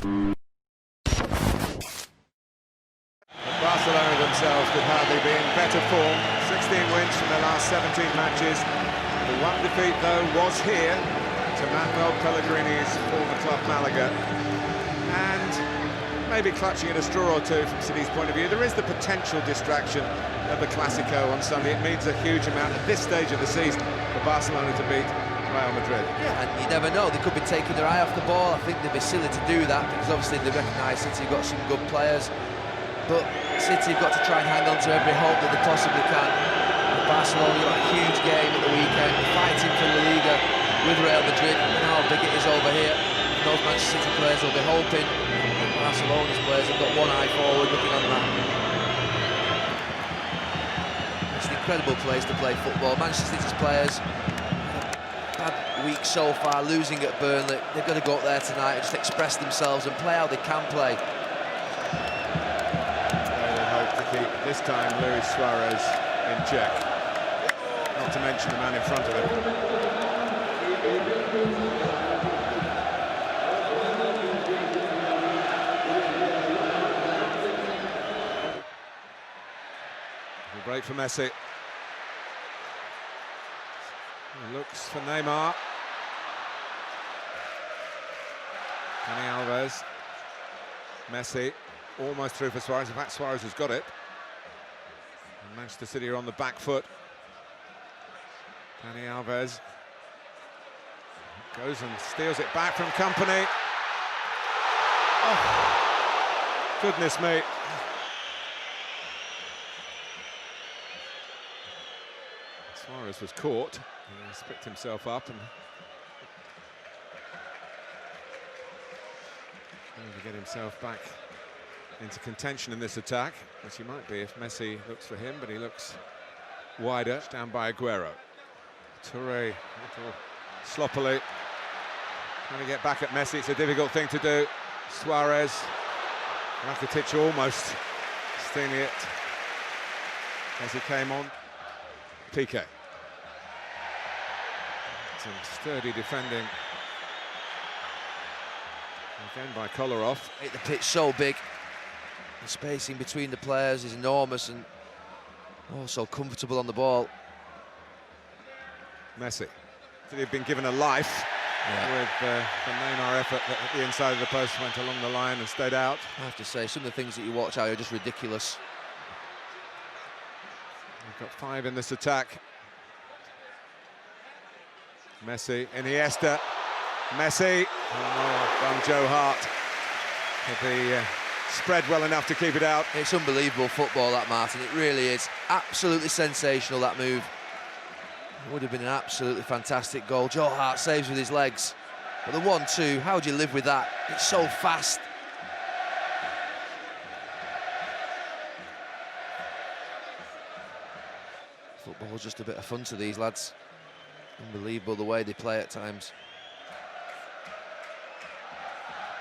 Barcelona themselves could hardly be in better form. 16 wins from their last 17 matches. The one defeat, though, was here to Manuel Pellegrini's former club Malaga. And maybe clutching at a straw or two from City's point of view. There is the potential distraction of the Clásico on Sunday. It means a huge amount at this stage of the season for Barcelona to beat Real Madrid. Yeah, and you never know, they could be taking their eye off the ball. I think they'd be silly to do that, because obviously they recognise City have got some good players, but City have got to try and hang on to every hope that they possibly can. And Barcelona got a huge game at the weekend, fighting for La Liga with Real Madrid, and how big it is over here. And those Manchester City players will be hoping that Barcelona's players have got one eye forward looking on that. It's an incredible place to play football. Manchester City's players, bad week so far, losing at Burnley. They've got to go up there tonight and just express themselves and play how they can play. They will hope to keep, this time, Luis Suarez in check. Not to mention the man in front of him. A break for Messi. He looks for Neymar. Dani Alves. Messi almost through for Suarez. In fact, Suarez has got it. And Manchester City are on the back foot. Dani Alves goes and steals it back from Company. Oh, goodness me. Suarez was caught. He's picked himself up and trying to get himself back into contention in this attack, which he might be if Messi looks for him, but he looks wider, down by Aguero. Touré, sloppily, trying to get back at Messi. It's a difficult thing to do. Suarez, Rakitic almost stealing it as he came on. Piqué. Some sturdy defending again by Kolarov. The pitch so big, the spacing between the players is enormous, and also comfortable on the ball. Messi, he'd been given a life with the Neymar effort that at the inside of the post went along the line and stayed out. I have to say, some of the things that you watch are just ridiculous. We've got 5 in this attack. Messi, Iniesta, Messi. Oh, done Joe Hart. With the spread well enough to keep it out. It's unbelievable football, that, Martin. It really is. Absolutely sensational, that move. It would have been an absolutely fantastic goal. Joe Hart saves with his legs. But the 1-2, how would you live with that? It's so fast. Football's just a bit of fun to these lads. Unbelievable the way they play at times.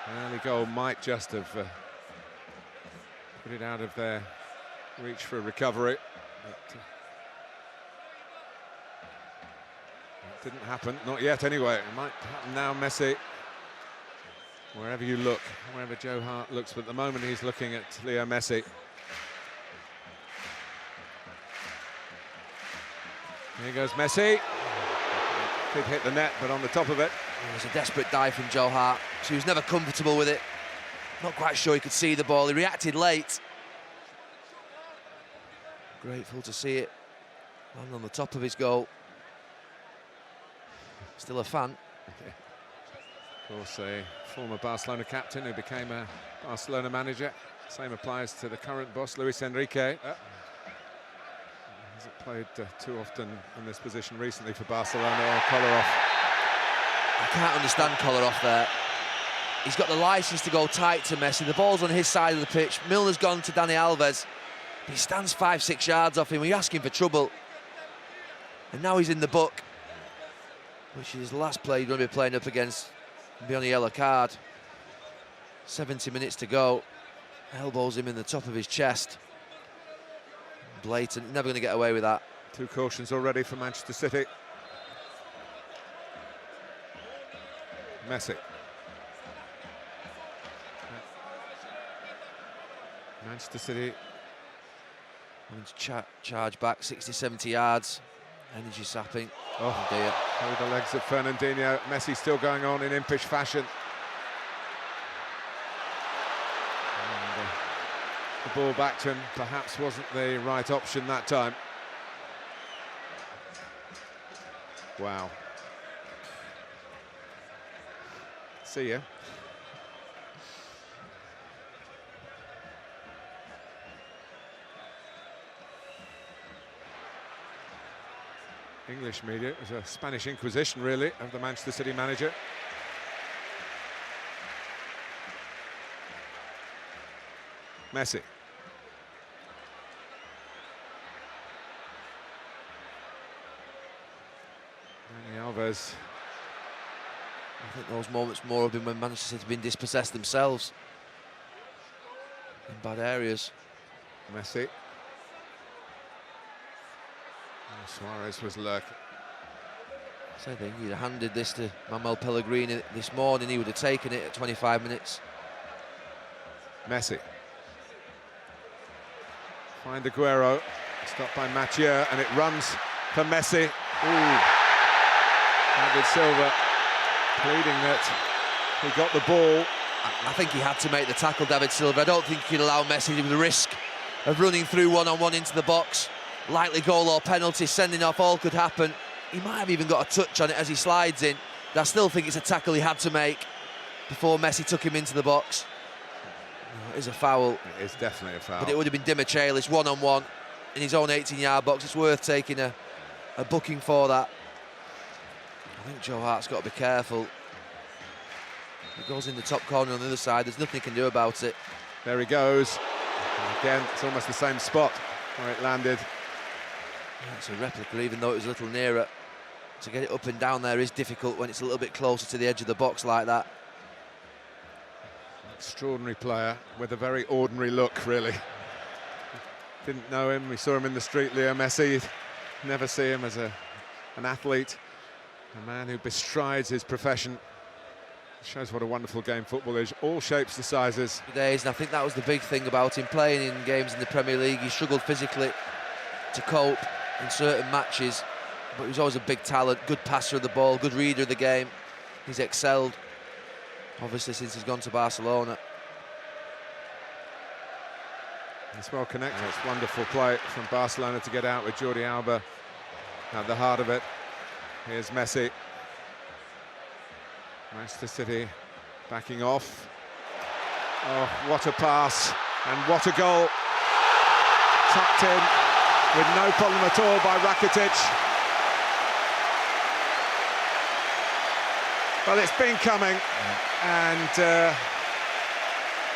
An early goal might just have put it out of their reach for a recovery. But, it didn't happen, not yet anyway. It might happen now, Messi. Wherever you look, wherever Joe Hart looks, but at the moment he's looking at Leo Messi. Here goes Messi. Did hit the net, but on the top of it. It was a desperate dive from Joe Hart. He was never comfortable with it. Not quite sure he could see the ball. He reacted late. Grateful to see it land on the top of his goal. Still a fan. Of course, a former Barcelona captain who became a Barcelona manager. Same applies to the current boss, Luis Enrique. Hasn't played too often in this position recently for Barcelona. Or Kolarov. I can't understand Kolarov there. He's got the licence to go tight to Messi. The ball's on his side of the pitch. Milner's gone to Dani Alves. He stands 5-6 yards off him. We're asking for trouble. And now he's in the book, which is the last play he's going to be playing up against and be on a yellow card. 70 minutes to go. Elbows him in the top of his chest. Blatant, never going to get away with that. 2 cautions already for Manchester City. Messi. Manchester City. Charge back 60, 70 yards. Energy sapping. Oh dear. Through the legs of Fernandinho. Messi still going on in impish fashion. And, the ball back to him perhaps wasn't the right option that time. Wow. See ya. English media, it was a Spanish Inquisition, really, of the Manchester City manager. Messi. Dani Alves. I think those moments more have been when Manchester City have been dispossessed themselves in bad areas. Messi. Oh, Suarez was lurking. So I think he'd have handed this to Manuel Pellegrini this morning, he would have taken it at 25 minutes. Messi. Find Aguero. Stopped by Mathieu, and it runs for Messi. Ooh. David Silva pleading that he got the ball. I think he had to make the tackle, David Silva. I don't think he'd allow Messi to the risk of running through one-on-one into the box. Likely goal or penalty, sending off, all could happen. He might have even got a touch on it as he slides in, but I still think it's a tackle he had to make before Messi took him into the box. It is a foul. It is definitely a foul. But it would have been Dimichelis one-on-one in his own 18-yard box. It's worth taking a booking for that. I think Joe Hart's got to be careful. He goes in the top corner on the other side. There's nothing he can do about it. There he goes. And again, it's almost the same spot where it landed. Yeah, it's a replica, even though it was a little nearer. To get it up and down there is difficult when it's a little bit closer to the edge of the box like that. Extraordinary player with a very ordinary look, really. Didn't know him, we saw him in the street, Leo Messi. You'd never see him as an athlete, a man who bestrides his profession. Shows what a wonderful game football is, all shapes and sizes. Days, and I think that was the big thing about him playing in games in the Premier League. He struggled physically to cope in certain matches, but he was always a big talent, good passer of the ball, good reader of the game. He's excelled, obviously, since he's gone to Barcelona. It's well connected. It's wonderful play from Barcelona to get out with Jordi Alba at the heart of it. Here's Messi. Manchester City backing off. Oh, what a pass and what a goal. Tucked in with no problem at all by Rakitic. Well, it's been coming, and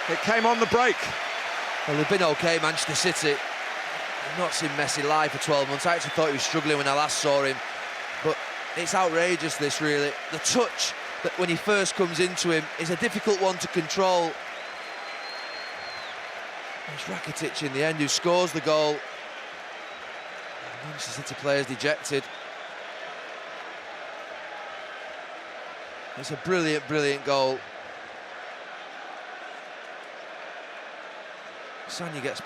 it came on the break. Well, they've been okay, Manchester City. I've not seen Messi live for 12 months. I actually thought he was struggling when I last saw him, but it's outrageous, this, really. The touch that when he first comes into him is a difficult one to control. It's Rakitic in the end who scores the goal. Manchester City players dejected. It's a brilliant, brilliant goal. Sanya gets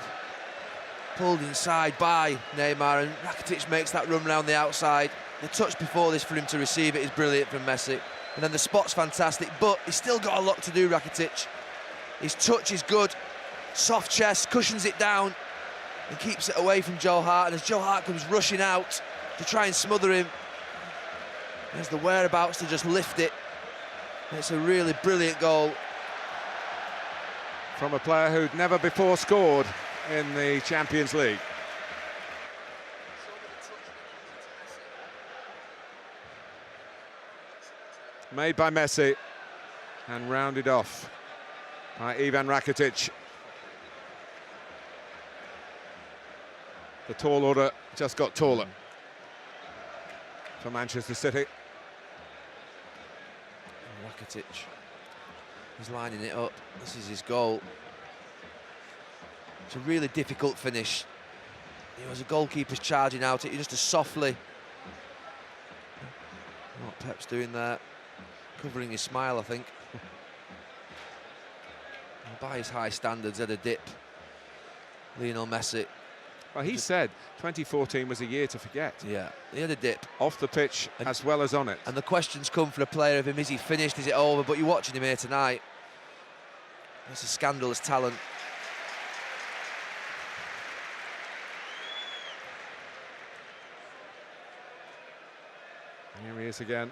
pulled inside by Neymar, and Rakitic makes that run round the outside. The touch before this for him to receive it is brilliant from Messi. And then the spot's fantastic, but he's still got a lot to do, Rakitic. His touch is good. Soft chest, cushions it down and keeps it away from Joe Hart. And as Joe Hart comes rushing out to try and smother him, there's the whereabouts to just lift it. And it's a really brilliant goal. From a player who'd never before scored in the Champions League. Made by Messi and rounded off by Ivan Rakitic. The tall order just got taller for Manchester City. Rakitic, he's lining it up. This is his goal. It's a really difficult finish. You know, as a goalkeeper's charging out, it just as softly. What Pep's doing there, covering his smile, I think. By his high standards, had a dip Lionel Messi. Well, he said 2014 was a year to forget. Yeah, he had a dip. Off the pitch as well as on it. And the questions come for a player of him, is he finished, is it over? But you're watching him here tonight. It's a scandalous talent. Here he is again,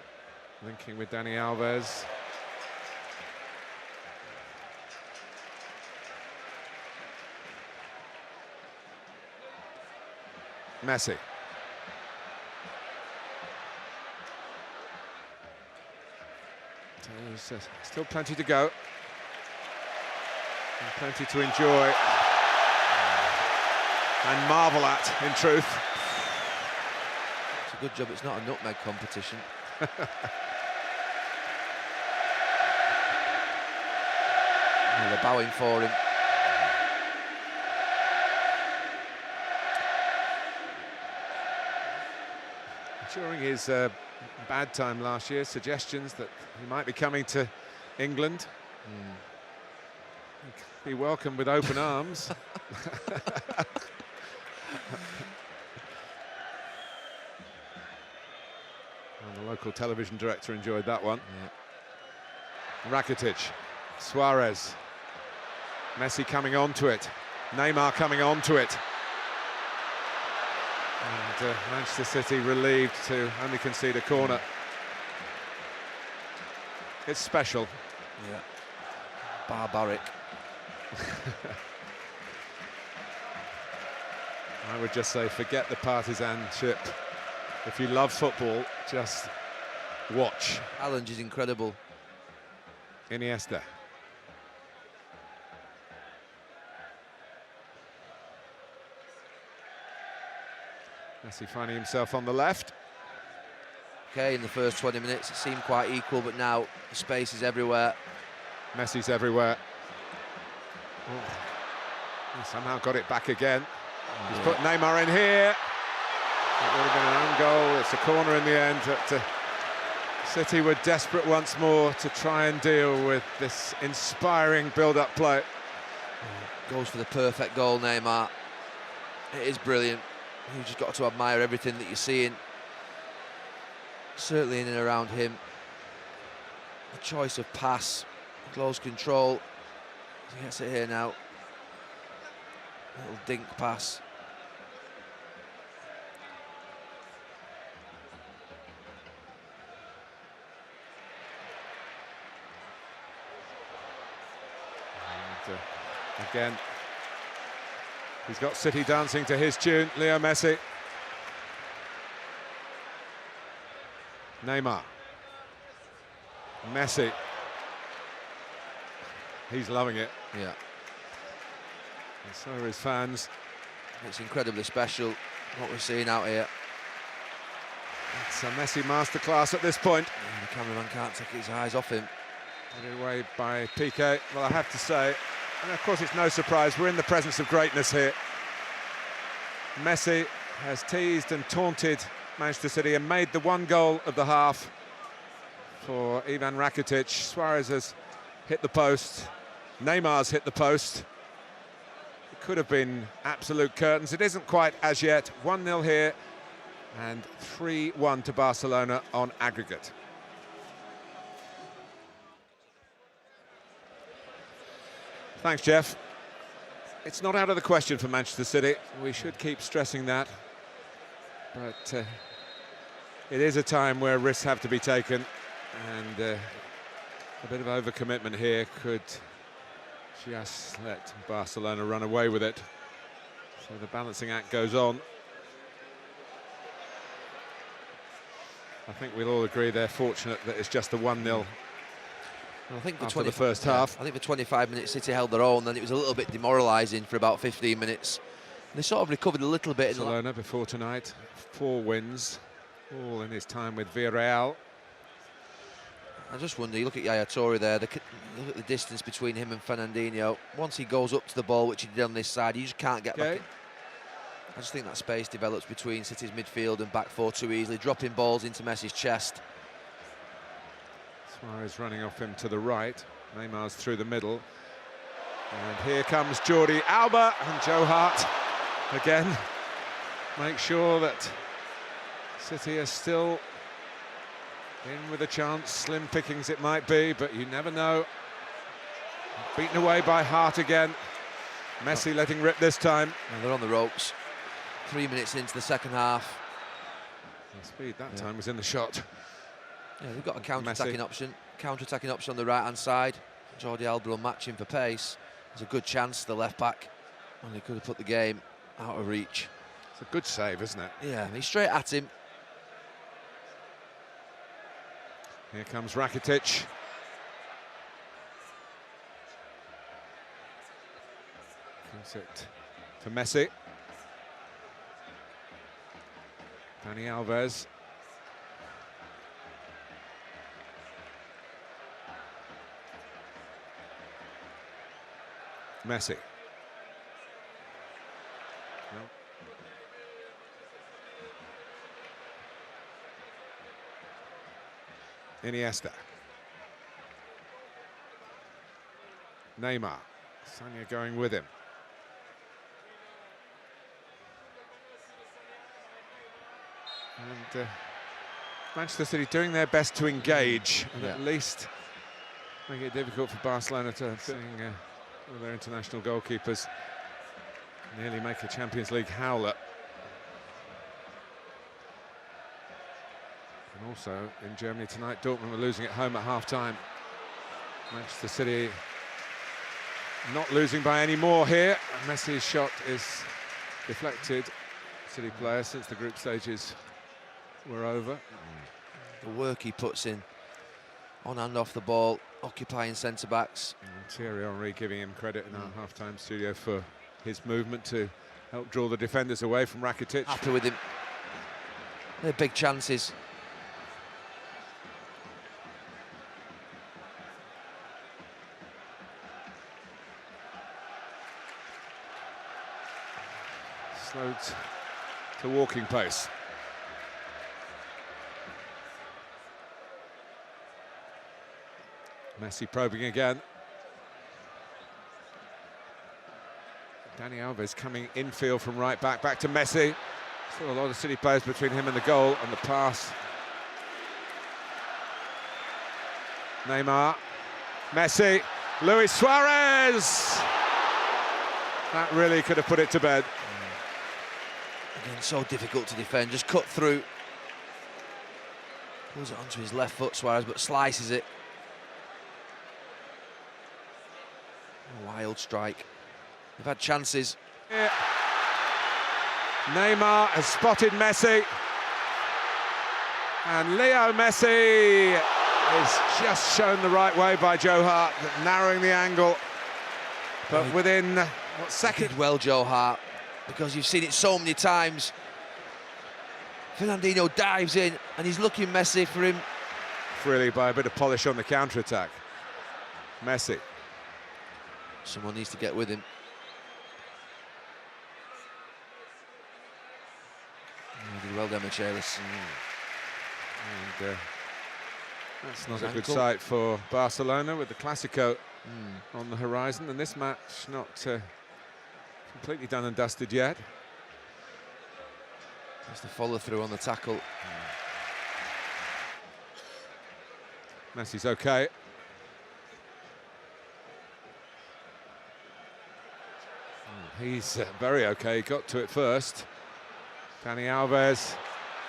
linking with Dani Alves. Messi. There's still plenty to go. And plenty to enjoy. And marvel at, in truth. It's a good job it's not a nutmeg competition. They're bowing for him. During his bad time last year, suggestions that he might be coming to England. He'd be welcomed with open arms. And the local television director enjoyed that one. Yeah. Rakitic, Suarez, Messi coming onto it, Neymar coming onto it. And Manchester City relieved to only concede a corner. It's special. Yeah. Barbaric. I would just say, forget the partisanship. If you love football, just watch. Challenge is incredible. Iniesta. Messi finding himself on the left. Okay, in the first 20 minutes, it seemed quite equal, but now the space is everywhere. Messi's everywhere. Oh. He somehow got it back again. Yeah. He's put Neymar in here. It would have been an own goal. It's a corner in the end. But, City were desperate once more to try and deal with this inspiring build-up play. Goes for the perfect goal, Neymar. It is brilliant. You've just got to admire everything that you're seeing. Certainly in and around him. The choice of pass, close control. He gets it here now. Little dink pass. And, again, he's got City dancing to his tune, Leo Messi. Neymar. Messi. He's loving it. Yeah. And so are his fans. It's incredibly special, what we're seeing out here. It's a Messi masterclass at this point. Yeah, the cameraman can't take his eyes off him. Put away by Piqué. Well, I have to say, and of course it's no surprise, we're in the presence of greatness here. Messi has teased and taunted Manchester City and made the one goal of the half for Ivan Rakitic. Suarez has hit the post. Neymar's hit the post. It could have been absolute curtains. It isn't quite as yet. 1-0 here and 3-1 to Barcelona on aggregate. Thanks, Jeff. It's not out of the question for Manchester City. We should keep stressing that. But it is a time where risks have to be taken, and a bit of overcommitment here could just let Barcelona run away with it. So the balancing act goes on. I think we'll all agree they're fortunate that it's just a 1-0. I think after the first half. I think for 25 minutes City held their own, then it was a little bit demoralising for about 15 minutes. And they sort of recovered a little bit. Barcelona before tonight, 4 wins, all in his time with Villarreal. I just wonder, you look at Yaya Toure there, look at the distance between him and Fernandinho. Once he goes up to the ball, which he did on this side, you just can't get back in. I just think that space develops between City's midfield and back four too easily, dropping balls into Messi's chest. Suarez running off him to the right. Neymar's through the middle. And here comes Jordi Alba, and Joe Hart again make sure that City are still in with a chance. Slim pickings it might be, but you never know. Beaten away by Hart again. Messi letting rip this time. And they're on the ropes. 3 minutes into the second half. The speed that time was in the shot. Yeah, they've got a counter-attacking option. Counter-attacking option on the right-hand side. Jordi Alba will match him for pace. There's a good chance, the left-back. And he could have put the game out of reach. It's a good save, isn't it? Yeah, he's straight at him. Here comes Rakitic. Gives it for Messi. Dani Alves. Messi. No. Iniesta. Neymar. Sanya going with him. And Manchester City doing their best to engage and at least make it difficult for Barcelona to seeing one of their international goalkeepers nearly make a Champions League howler. And also in Germany tonight, Dortmund were losing at home at half-time. Manchester City not losing by any more here. Messi's shot is deflected. City player since the group stages were over. The work he puts in on and off the ball, occupying centre-backs. Thierry Henry giving him credit in our half-time studio for his movement to help draw the defenders away from Rakitic. Happy with him. They're big chances. Slowed to walking pace. Messi probing again. Dani Alves coming infield from right back to Messi. Still a lot of City players between him and the goal, and the pass. Neymar, Messi, Luis Suarez! That really could have put it to bed. Again, so difficult to defend, just cut through. Pulls it onto his left foot, Suarez, but slices it. A wild strike. They've had chances. Yeah. Neymar has spotted Messi. And Leo Messi is just shown the right way by Joe Hart, narrowing the angle. But within, what, second? Did well, Joe Hart, because you've seen it so many times. Fernandinho dives in, and he's looking Messi for him. Really by a bit of polish on the counter-attack. Messi. Someone needs to get with him. He did well there, Michaelis. And that's not a good sight for Barcelona with the Clásico on the horizon, and this match not completely done and dusted yet. There's the follow-through on the tackle. Messi's okay. He's very okay, got to it first. Dani Alves,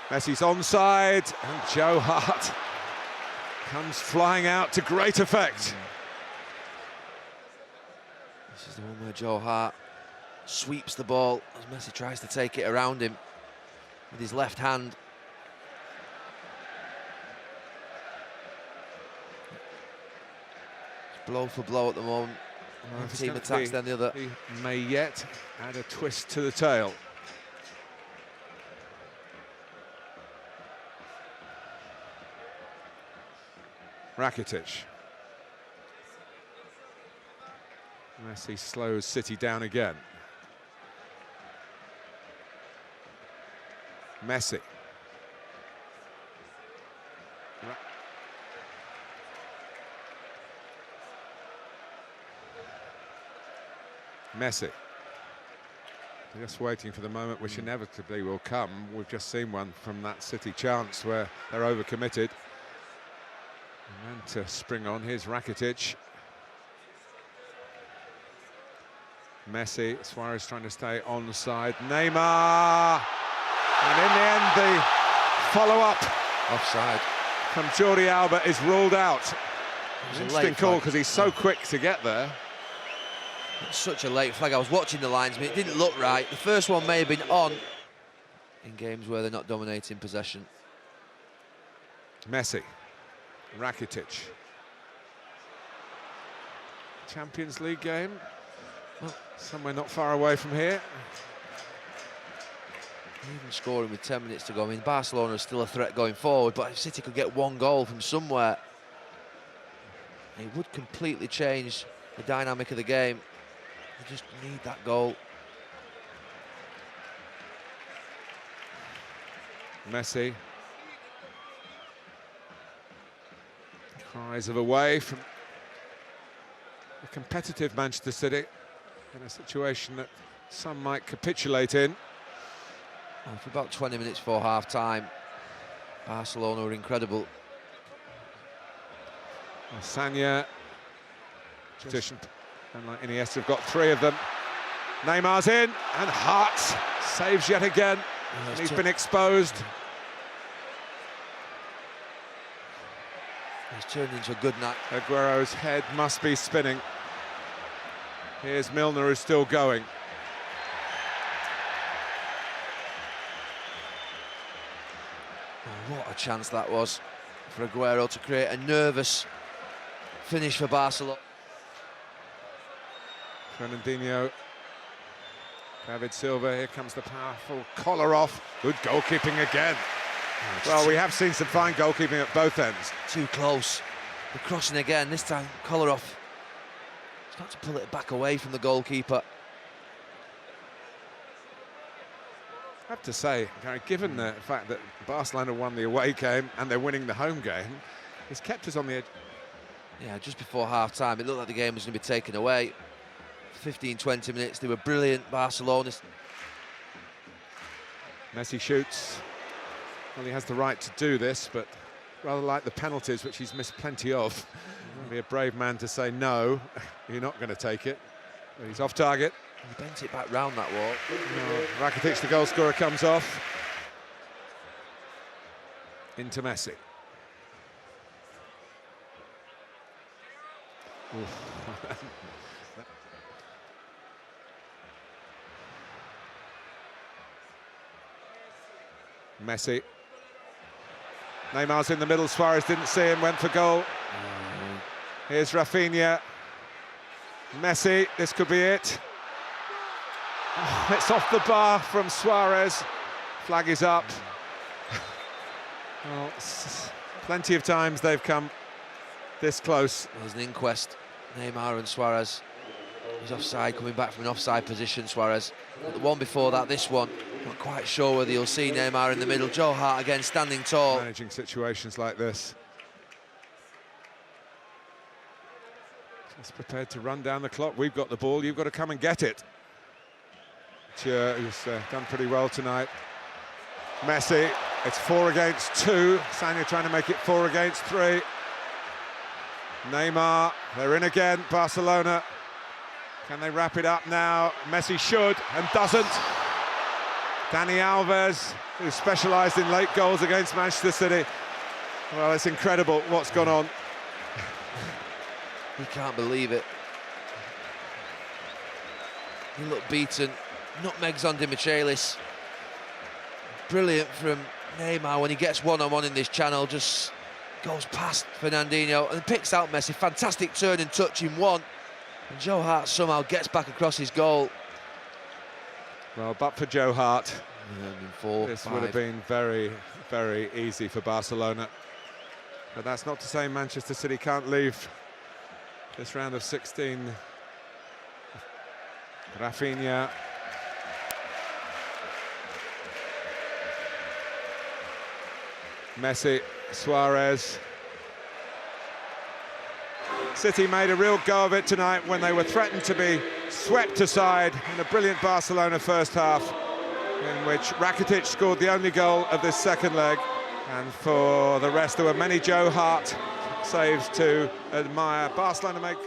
Messi's onside, and Joe Hart comes flying out to great effect. This is the one where Joe Hart sweeps the ball as Messi tries to take it around him with his left hand. It's blow for blow at the moment. One team attacks, then the other. He may yet add a twist to the tail. Rakitic. Messi slows City down again. Messi. Messi. Just waiting for the moment which inevitably will come. We've just seen one from that City chance where they're overcommitted. And then to spring on, here's Rakitic. Messi, Suarez trying to stay onside. Neymar! And in the end, the follow-up Offside. from Jordi Alba is ruled out. It was a Interesting late call flag. because he's so quick to get there. It's such a late flag. I was watching the linesman. It didn't look right. The first one may have been on in games where they're not dominating possession. Messi, Rakitic. Champions League game. Well, somewhere not far away from here. Even scoring with 10 minutes to go. I mean, Barcelona is still a threat going forward, but if City could get one goal from somewhere, it would completely change the dynamic of the game. They just need that goal. Messi. Cries of away from a competitive Manchester City in a situation that some might capitulate in. Well, for about 20 minutes before half-time, Barcelona were incredible. Sanya, position, and like Iniesta have got three of them. Neymar's in, and Hart saves yet again. Yeah, And he's been exposed. He's turned into a good night. Aguero's head must be spinning. Here's Milner, who's still going. Oh, what a chance that was for Aguero to create a nervous finish for Barcelona. Fernandinho, David Silva, here comes the powerful collar off. Good goalkeeping again. Well, we have seen some fine goalkeeping at both ends. Too close. The crossing again, this time collar off. He's got to pull it back away from the goalkeeper. I have to say, Gary, given the fact that Barcelona won the away game and they're winning the home game, it's kept us on the edge. Yeah, just before half-time, it looked like the game was going to be taken away. 15, 20 minutes, they were brilliant, Barcelona. Messi shoots. Well, he has the right to do this, but rather like the penalties, which he's missed plenty of. Be a brave man to say, no, you're not going to take it. But he's off target. He bent it back round that wall. No, Rakitic, the goal scorer, comes off. Into Messi. Messi. Neymar's in the middle, Suarez didn't see him, went for goal. Here's Rafinha. Messi, this could be it. Oh, it's off the bar from Suarez. Flag is up. Well, plenty of times they've come this close. There's an inquest. Neymar and Suarez. He's offside, coming back from an offside position, Suarez. But the one before that, this one, not quite sure whether you'll see Neymar in the middle. Joe Hart again, standing tall. Managing situations like this. Just prepared to run down the clock. We've got the ball, you've got to come and get it. Who's done pretty well tonight. Messi, it's 4 against 2. Sanya trying to make it 4 against 3. Neymar, they're in again, Barcelona. Can they wrap it up now? Messi should, and doesn't. Dani Alves, who specialised in late goals against Manchester City. Well, it's incredible what's gone on. He can't believe it. He looked beaten. Nutmegs on Dimichelis. Brilliant from Neymar when he gets one-on-one in this channel. Just goes past Fernandinho and picks out Messi. Fantastic turn and touch in one. And Joe Hart somehow gets back across his goal. Well, but for Joe Hart, this would have been very, very easy for Barcelona. But that's not to say Manchester City can't leave this round of 16. Rafinha. Messi, Suarez. City made a real go of it tonight when they were threatened to be swept aside in a brilliant Barcelona first half, in which Rakitic scored the only goal of this second leg. And for the rest, there were many Joe Hart saves to admire. Barcelona make